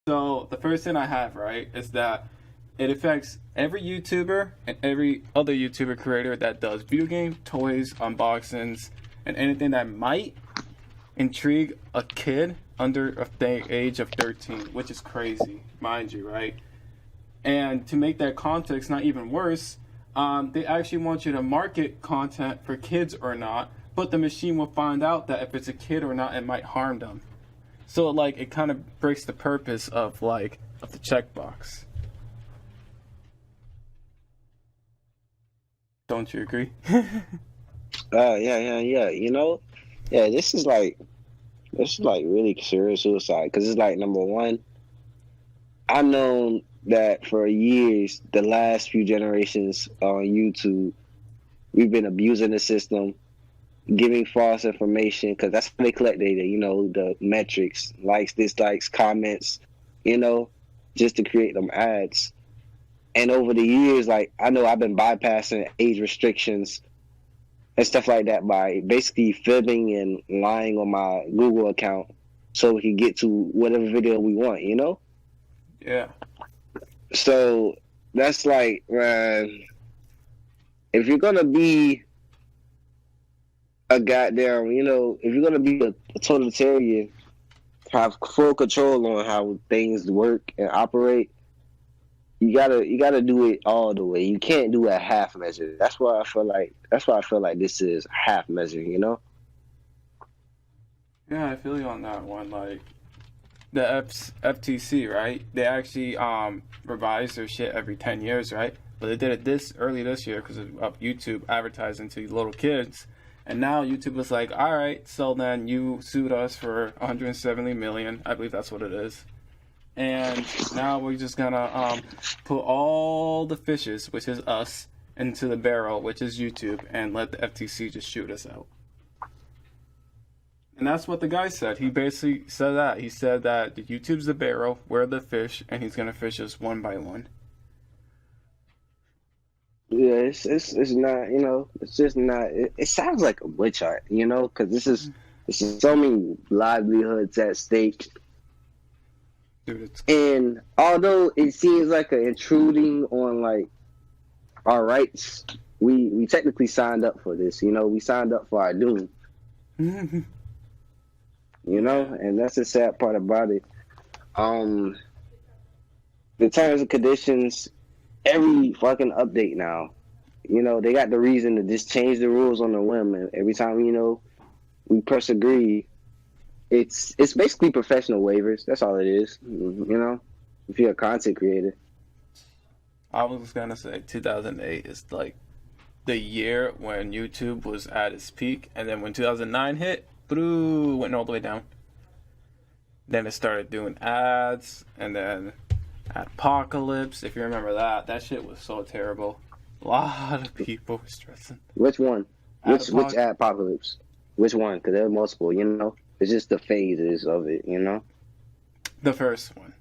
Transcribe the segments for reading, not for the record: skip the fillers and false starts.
So the first thing I have, right, is that it affects every YouTuber and every other YouTuber creator that does video game, toys, unboxings, and anything that might intrigue a kid under the age of 13, which is crazy, mind you, right? And to make that context not even worse, they actually want you to market content for kids or not, but the machine will find out that if it's a kid or not, it might harm them. So like it kind of breaks the purpose of the checkbox. Don't you agree? Yeah. Yeah. This is like really serious suicide because it's like number one, I've known that for years, the last few generations on YouTube, we've been abusing the system, giving false information because that's how they collect data. The metrics, likes, dislikes, comments. You know, just to create them ads. And over the years, like I know I've been bypassing age restrictions and stuff like that by basically fibbing and lying on my Google account so we can get to whatever video we want. Yeah. So that's like, man, if you're gonna be a goddamn, if you're gonna be a totalitarian, have full control on how things work and operate, you gotta do it all the way. You can't do a half measure. That's why I feel like this is half measure. Yeah, I feel you on that one. Like the FTC, right? They actually revise their shit every 10 years, right? But they did it early this year because of YouTube advertising to little kids. And now YouTube was like, all right, so then you sued us for 170 million. I believe that's what it is. And now we're just gonna put all the fishes, which is us, into the barrel, which is YouTube, and let the FTC just shoot us out. And that's what the guy said. He basically said that. He said that YouTube's the barrel, we're the fish, and he's gonna fish us one by one. Yeah, it's not. It's just not. It sounds like a witch hunt. Because this is so many livelihoods at stake. Dude, And although it seems like an intruding on like our rights, we technically signed up for this. We signed up for our doom. And that's the sad part about it. The terms and conditions, every fucking update now, they got the reason to just change the rules on the whim. And every time we press agree, it's basically professional waivers. That's all it is. If you're a content creator. I was gonna say 2008 is like the year when YouTube was at its peak, and then when 2009 hit, went all the way down. Then it started doing ads, and then Apocalypse. If you remember that shit was so terrible. A lot of people were stressing. Which one? Which apocalypse? Which one? Because there are multiple. It's just the phases of it. The first one.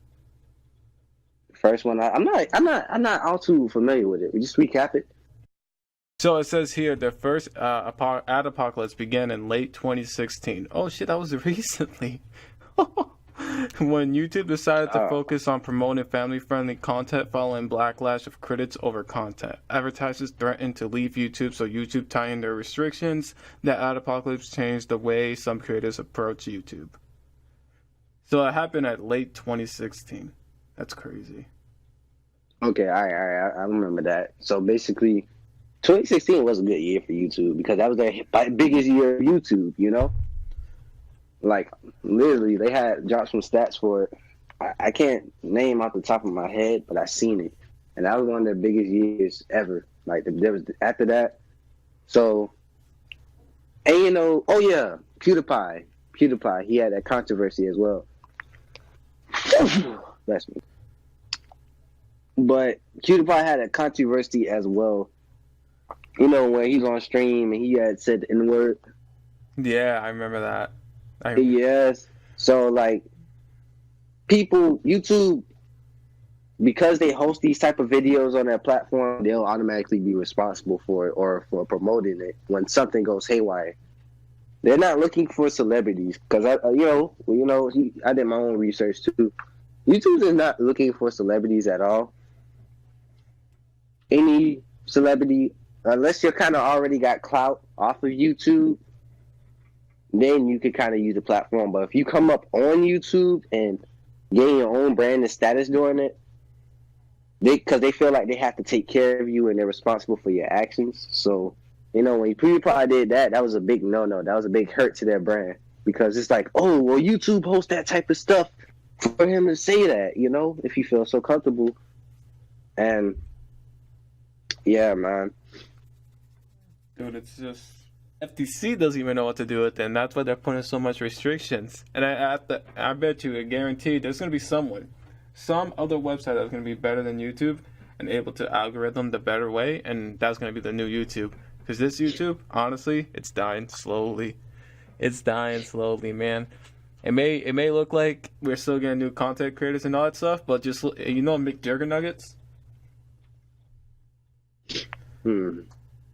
First one. I'm not all too familiar with it. We just recap it. So it says here the first ad apocalypse began in late 2016. Oh shit, that was recently. When YouTube decided to focus on promoting family-friendly content following backlash of critics over content. Advertisers threatened to leave YouTube, so YouTube tightened their restrictions. The ad apocalypse changed the way some creators approach YouTube. So it happened at late 2016. That's crazy. Okay, I remember that. So basically, 2016 was a good year for YouTube because that was their biggest year of YouTube. Like, literally, they had dropped some stats for it. I can't name off the top of my head, but I seen it. And that was one of their biggest years ever. Like, there was after that. So, and oh yeah, PewDiePie, he had that controversy as well. Bless me. But PewDiePie had a controversy as well. When he's on stream and he had said the N-word. Yeah, I remember that. Yes. So, like, YouTube, because they host these type of videos on their platform, they'll automatically be responsible for it or for promoting it when something goes haywire. They're not looking for celebrities because I did my own research too. YouTube is not looking for celebrities at all. Any celebrity, unless you're kind of already got clout off of YouTube, then you could kind of use the platform. But if you come up on YouTube and gain your own brand and status doing it, because they feel like they have to take care of you and they're responsible for your actions. So, when PewDiePie did that, that was a big no-no. That was a big hurt to their brand, because it's like, oh, well, YouTube hosts that type of stuff for him to say that, if he feels so comfortable. And yeah, man. Dude, it's just FTC doesn't even know what to do with it, and that's why they're putting so much restrictions. And I bet you, I guarantee, there's gonna be some other website that's gonna be better than YouTube and able to algorithm the better way, and that's gonna be the new YouTube. Because this YouTube, honestly, it's dying slowly. It's dying slowly, man. It may look like we're still getting new content creators and all that stuff, but just McJurger Nuggets.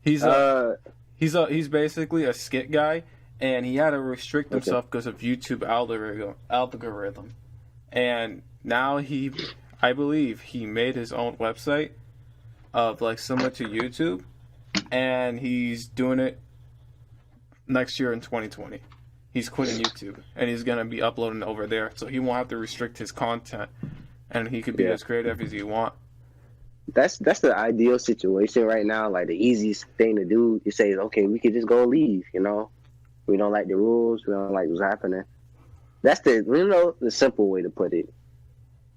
He's basically a skit guy, and he had to restrict himself because of YouTube algorithm. And now I believe he made his own website of like similar to YouTube, and he's doing it next year in 2020. He's quitting YouTube, and he's gonna be uploading over there, so he won't have to restrict his content, and he could be as creative as he wants. That's the ideal situation right now. Like, the easiest thing to do is say, okay, we could just go leave. We don't like the rules. We don't like what's happening. That's the simple way to put it.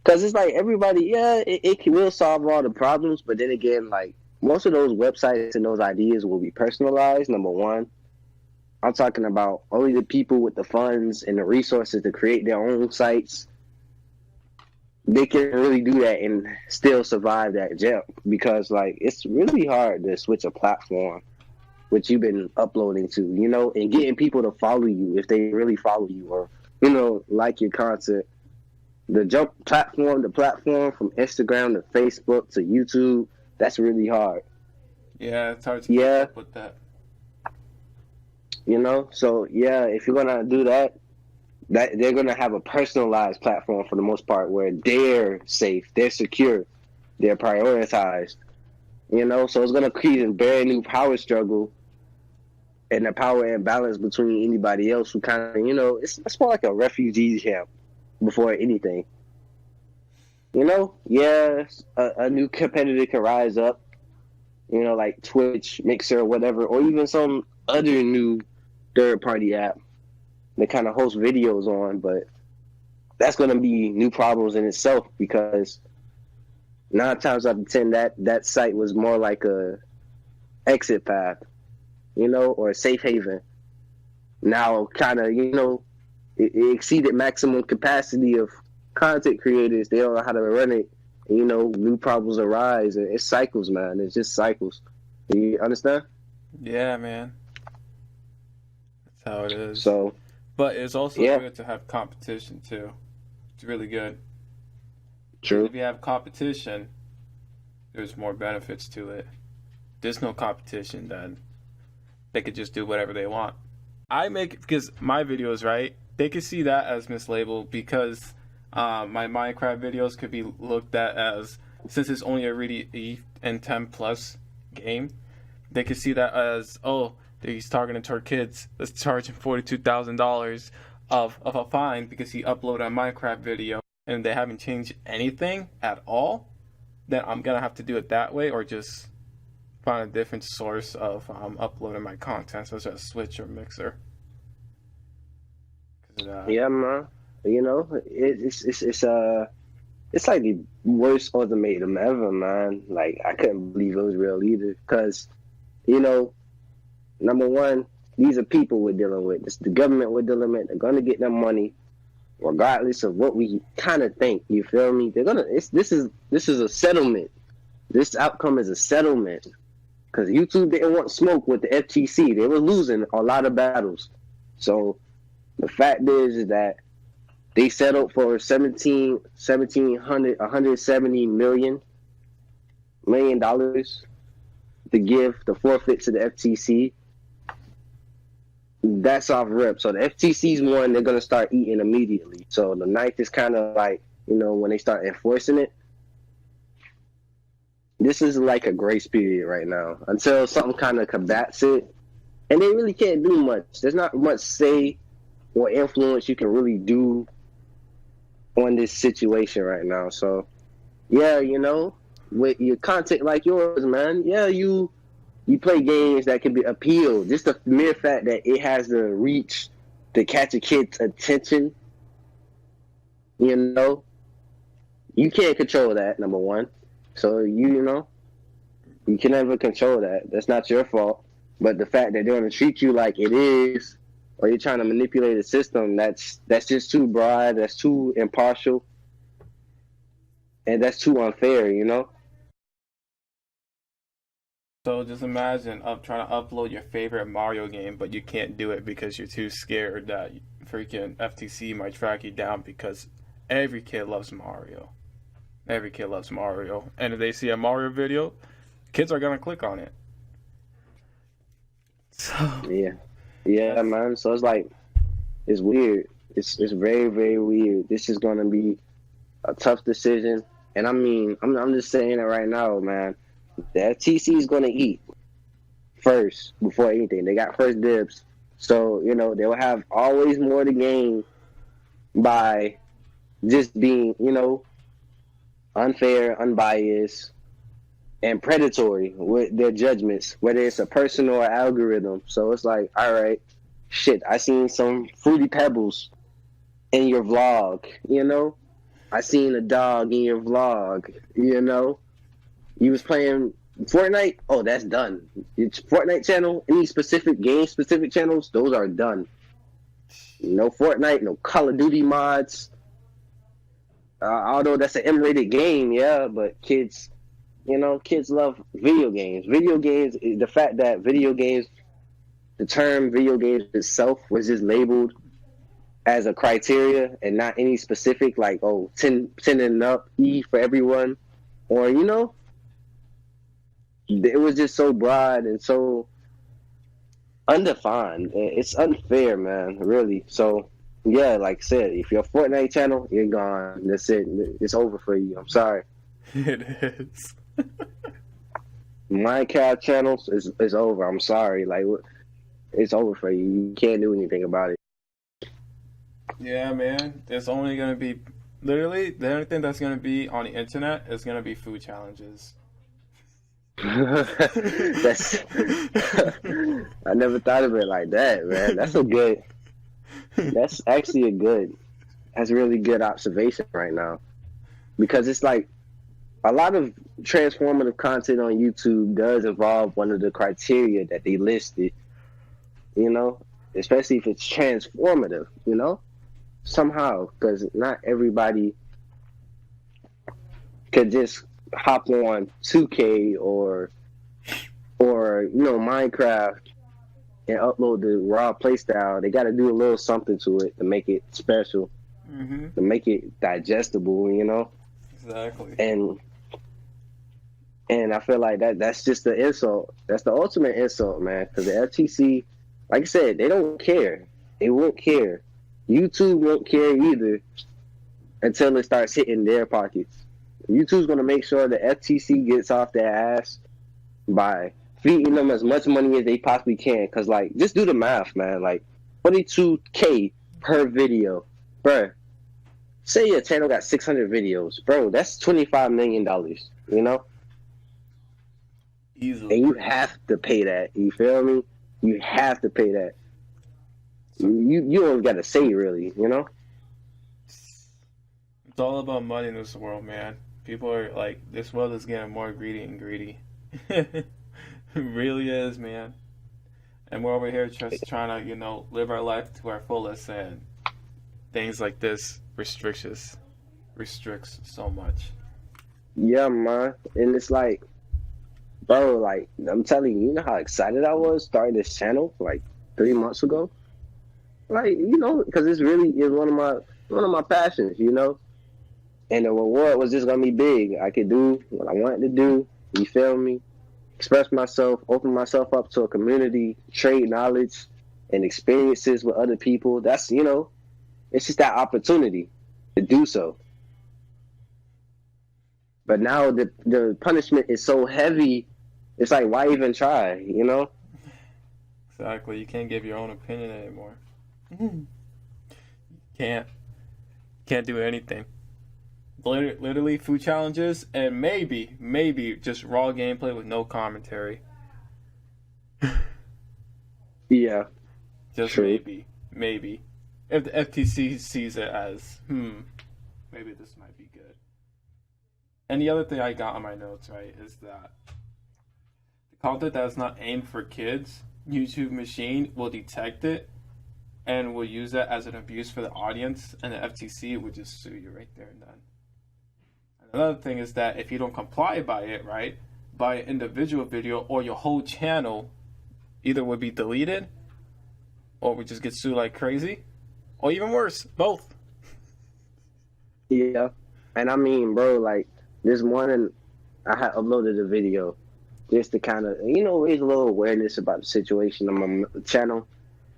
Because it's like everybody, it will solve all the problems, but then again, like, most of those websites and those ideas will be personalized. Number one, I'm talking about only the people with the funds and the resources to create their own sites. They can really do that and still survive that jump, because like it's really hard to switch a platform which you've been uploading to, and getting people to follow you if they really follow you or like your content. The platform from Instagram to Facebook to YouTube, that's really hard. Yeah, it's hard to keep up with that. So if you're gonna do that they're gonna have a personalized platform for the most part, where they're safe, they're secure, they're prioritized. So it's gonna create a very new power struggle and a power imbalance between anybody else who kind of, it's more like a refugee camp before anything. A new competitor can rise up, like Twitch, Mixer, whatever, or even some other new third-party app that kind of host videos on, but that's going to be new problems in itself, because 9 times out of 10 that site was more like a exit path, or a safe haven. Now kind of, it exceeded maximum capacity of content creators. They don't know how to run it. New problems arise, and it's cycles, man. It's just cycles. You understand? Yeah, man. That's how it is. So, but it's also good to have competition too. It's really good. True. If you have competition, there's more benefits to it. If there's no competition, then they could just do whatever they want. Because my videos, right? They could see that as mislabeled, because my Minecraft videos could be looked at as, since it's only a really E10 plus game, they could see that as, he's targeting to our kids. Let's charge him $42,000 of a fine because he uploaded a Minecraft video, and they haven't changed anything at all. Then I'm gonna have to do it that way, or just find a different source of uploading my content, such as Switch or Mixer. Yeah, man. It's like the worst ultimatum ever, man. Like, I couldn't believe it was real either, because number one, these are people we're dealing with. It's the government we're dealing with. They're gonna get their money, regardless of what we kind of think. You feel me? This is a settlement. This outcome is a settlement, because YouTube didn't want smoke with the FTC. They were losing a lot of battles. So the fact is that they settled for $170 million to give the forfeit to the FTC. That's off rip. So the FTC's one, they're gonna start eating immediately. So the ninth is kind of like when they start enforcing it. This is like a grace period right now until something kind of combats it. And they really can't do much. There's not much say or influence you can really do on this situation right now. So, yeah, with your content like yours, man, yeah, you play games that can be appealed. Just the mere fact that it has the reach to catch a kid's attention, you can't control that, number one. So, you can never control that. That's not your fault. But the fact that they're going to treat you like it is, or you're trying to manipulate a system, that's just too broad, that's too impartial, and that's too unfair, So just imagine trying to upload your favorite Mario game, but you can't do it because you're too scared that freaking FTC might track you down because every kid loves Mario. Every kid loves Mario. And if they see a Mario video, kids are going to click on it. So Yeah, man. So it's like, it's weird. It's very, very weird. This is going to be a tough decision. And I mean, I'm just saying it right now, man. The FTC is going to eat first before anything. They got first dibs. So, they'll have always more to gain by just being, unfair, unbiased, and predatory with their judgments, whether it's a person or an algorithm. So it's like, all right, shit, I seen some Fruity Pebbles in your vlog, I seen a dog in your vlog, You was playing Fortnite, oh, that's done. It's Fortnite channel, any specific game, specific channels, those are done. No Fortnite, no Call of Duty mods. Although that's an M-rated game, yeah, but kids love video games. Video games, the fact that the term video games itself was just labeled as a criteria and not any specific, like, 10 and up, E for everyone. Or, it was just so broad and so undefined. It's unfair, man, really. So, yeah, like I said, if you're a Fortnite channel, you're gone. That's it. It's over for you. I'm sorry. It is. Minecraft channels is over. I'm sorry. Like, it's over for you. You can't do anything about it. Yeah, man. There's only going to be, literally, the only thing that's going to be on the internet is going to be food challenges. That's I never thought of it like that, man. That's actually that's a really good observation right now, because it's like a lot of transformative content on YouTube does involve one of the criteria that they listed, especially if it's transformative, somehow, because not everybody could just hop on 2K or Minecraft and upload the raw playstyle. They got to do a little something to it to make it special, to make it digestible, Exactly. And I feel like that's just the insult. That's the ultimate insult, man, because the FTC, like I said, they don't care. They won't care. YouTube won't care either until it starts hitting their pockets. YouTube's going to make sure the FTC gets off their ass by feeding them as much money as they possibly can. Because, like, just do the math, man. Like, $22K per video. Bruh, say your channel got 600 videos. Bro, that's $25 million, Easily. And you have to pay that. You feel me? You have to pay that. You don't got to say, really, It's all about money in this world, man. People are like, this world is getting more greedy and greedy. It really is, man. And we're over here just trying to, live our life to our fullest, and things like this restricts so much. Yeah, man. And it's like, bro, like, I'm telling you, how excited I was starting this channel like 3 months ago? Like, because it's really is one of my passions, And the reward was just gonna be big. I could do what I wanted to do. You feel me? Express myself, open myself up to a community, trade knowledge and experiences with other people. That's it's just that opportunity to do so. But now the punishment is so heavy, it's like, why even try? You know? Exactly. You can't give your own opinion anymore. Can't. Can't do anything. Literally food challenges and maybe just raw gameplay with no commentary. Yeah, Just true. maybe. If the FTC sees it as, maybe this might be good. And the other thing I got on my notes, right, is that the content that is not aimed for kids, YouTube machine will detect it and will use that as an abuse for the audience, and the FTC would just sue you right there and then. Another thing is that if you don't comply by it, right, by an individual video or your whole channel either would be deleted or would just get sued like crazy, or even worse, both. Yeah. And I mean, bro, like this morning I had uploaded a video just to kind of, raise a little awareness about the situation on my channel.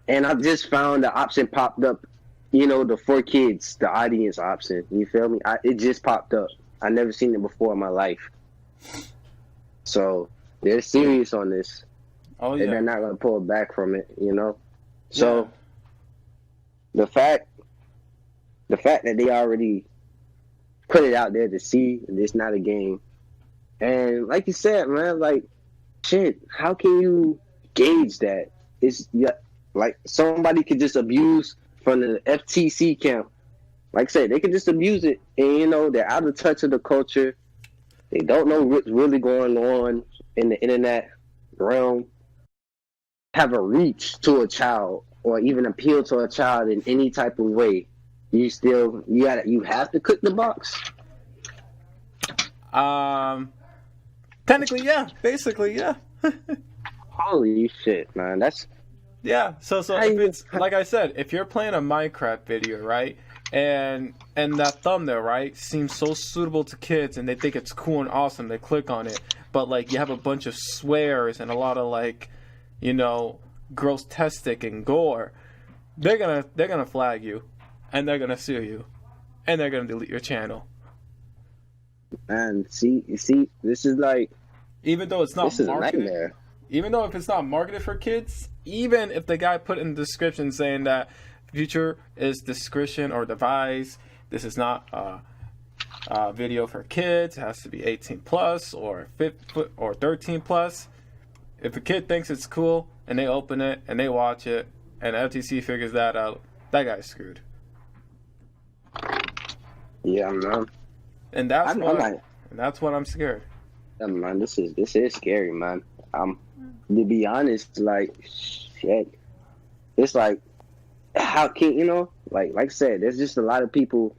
And I just found the option popped up, the for kids, the audience option. You feel me? It just popped up. I never seen it before in my life. So they're serious on this. Oh And yeah. they're not going to pull back from it, So the fact that they already put it out there to see, it's not a game. And like you said, man, like, shit, how can you gauge that? It's like somebody could just abuse from the FTC camp. Like I said, they could just abuse it, and they're out of touch of the culture. They don't know what's really going on in the internet realm. Have a reach to a child, or even appeal to a child in any type of way. You have to click the box. Technically, yeah. Basically, yeah. Holy shit, man! That's Yeah. So if it's like I said, if you're playing a Minecraft video, right, and that thumbnail, right, seems so suitable to kids, and they think it's cool and awesome, they click on it, but like you have a bunch of swears and a lot of like, gross testic and gore, they're gonna flag you, and they're gonna sue you, and they're gonna delete your channel. And see, this is like, Even though it's not this is a marketed, nightmare. even though if it's not marketed for kids, even if the guy put in the description saying that future is discretion or device, this is not a video for kids, it has to be 18 plus or 13 plus. If a kid thinks it's cool and they open it and they watch it and the FTC figures that out, that guy's screwed. Yeah, man. And that's what I'm scared. Yeah, man, this is scary, man. To be honest, like, shit, it's like, how can like I said, there's just a lot of people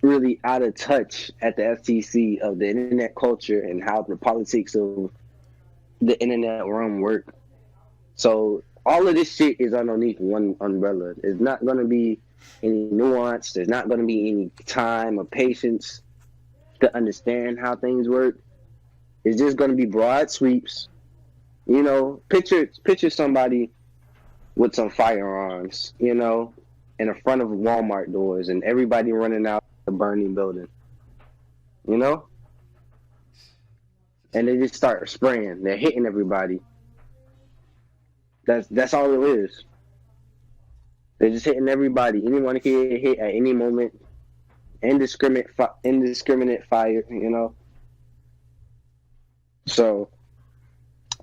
really out of touch at the FTC of the internet culture and how the politics of the internet realm work. So all of this shit is underneath one umbrella. There's not gonna be any nuance. There's not gonna be any time or patience to understand how things work. It's just gonna be broad sweeps. Picture somebody with some firearms, in the front of Walmart doors, and everybody running out the burning building, and they just start spraying. They're hitting everybody. That's all it is. They're just hitting everybody. Anyone can get hit at any moment. Indiscriminate fire, So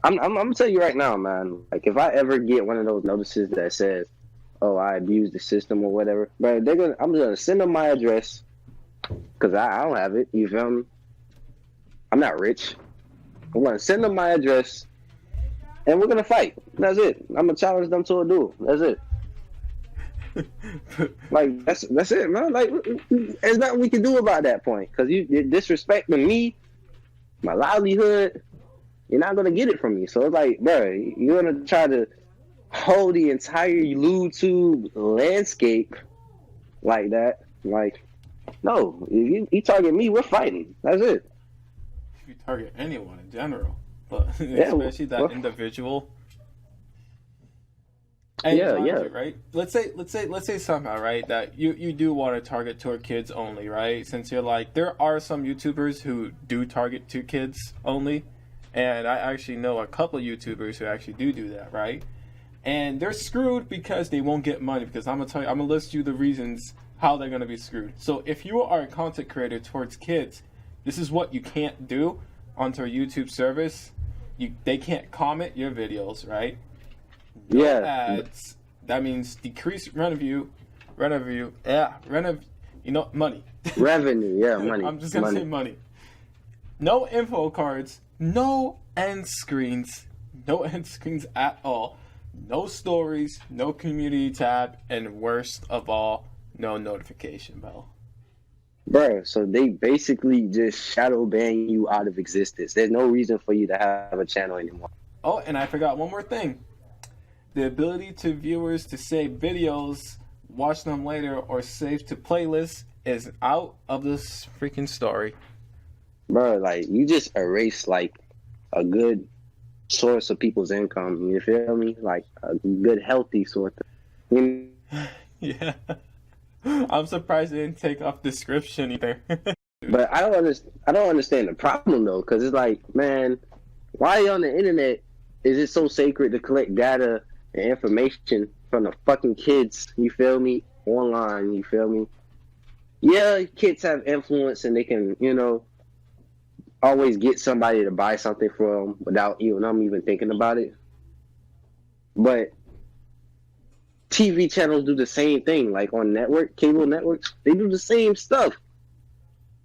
I'm gonna tell you right now, man. Like, if I ever get one of those notices that says, "Oh, I abused the system" or whatever, but I'm gonna send them my address because I don't have it. You feel me? I'm not rich. I'm gonna send them my address, and we're gonna fight. That's it. I'm gonna challenge them to a duel. That's it. Like, that's it, man. Like, there's nothing we can do about that point because you're disrespecting me, my livelihood. You're not gonna get it from me. So it's like, bro, you're gonna try to hold the entire YouTube landscape like that. Like, no, if you target me, we're fighting. That's it. If you target anyone in general, but Yeah, especially that individual. And Yeah, mind yeah. you, right? Let's say somehow, right, that you do want to target toward kids only, right? Since you're like, there are some YouTubers who do target to kids only, and I actually know a couple of YouTubers who actually do that, right? And they're screwed because they won't get money. Because I'm gonna list you the reasons how they're gonna be screwed. So if you are a content creator towards kids, this is what you can't do onto a YouTube service. They can't comment your videos, right? No Yeah. ads. That means decreased revenue. Money. Revenue, yeah, money. I'm just gonna say money. No info cards. No end screens. No end screens at all. No stories. No community tab. And worst of all, no notification bell. Bro, so they basically just shadow ban you out of existence. There's no reason for you to have a channel anymore. Oh, and I forgot one more thing. The ability to viewers to save videos, watch them later, or save to playlists is out of this freaking story. Bro, like, you just erase, like, a good source of people's income. You feel me? Like, a good, healthy source. You Yeah. I'm surprised they didn't take off description either. But I don't understand the problem, though, because it's like, man, why on the internet is it so sacred to collect data and information from the fucking kids, you feel me, online, you feel me? Yeah, kids have influence and they can, always get somebody to buy something for them without them even thinking about it. But TV channels do the same thing, like on cable networks, they do the same stuff.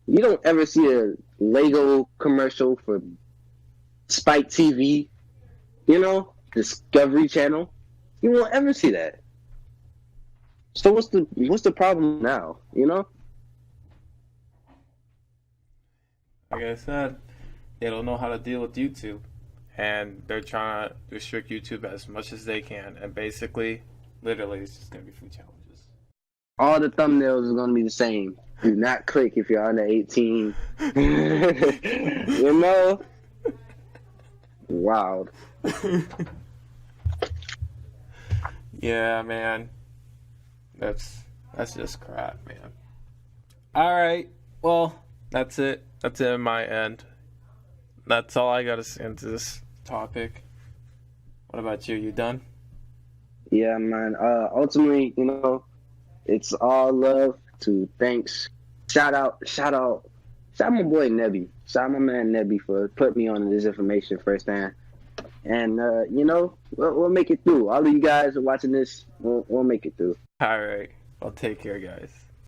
You don't ever see a Lego commercial for Spike TV, Discovery Channel. You won't ever see that. So what's the problem now? Like I said, they don't know how to deal with YouTube, and they're trying to restrict YouTube as much as they can. And basically, literally, it's just gonna be food challenges. All the thumbnails are gonna be the same. Do not click if you're under 18. Wild. Yeah, man. That's just crap, man. All right. Well, that's it. That's it on my end. That's all I got to say into this topic. What about you? You done? Yeah, man. Ultimately, it's all love to thanks. Shout out my boy Nebby. Shout out my man Nebby for putting me on this information firsthand. And we'll make it through. All of you guys are watching this. We'll make it through. All right. Well, take care, guys.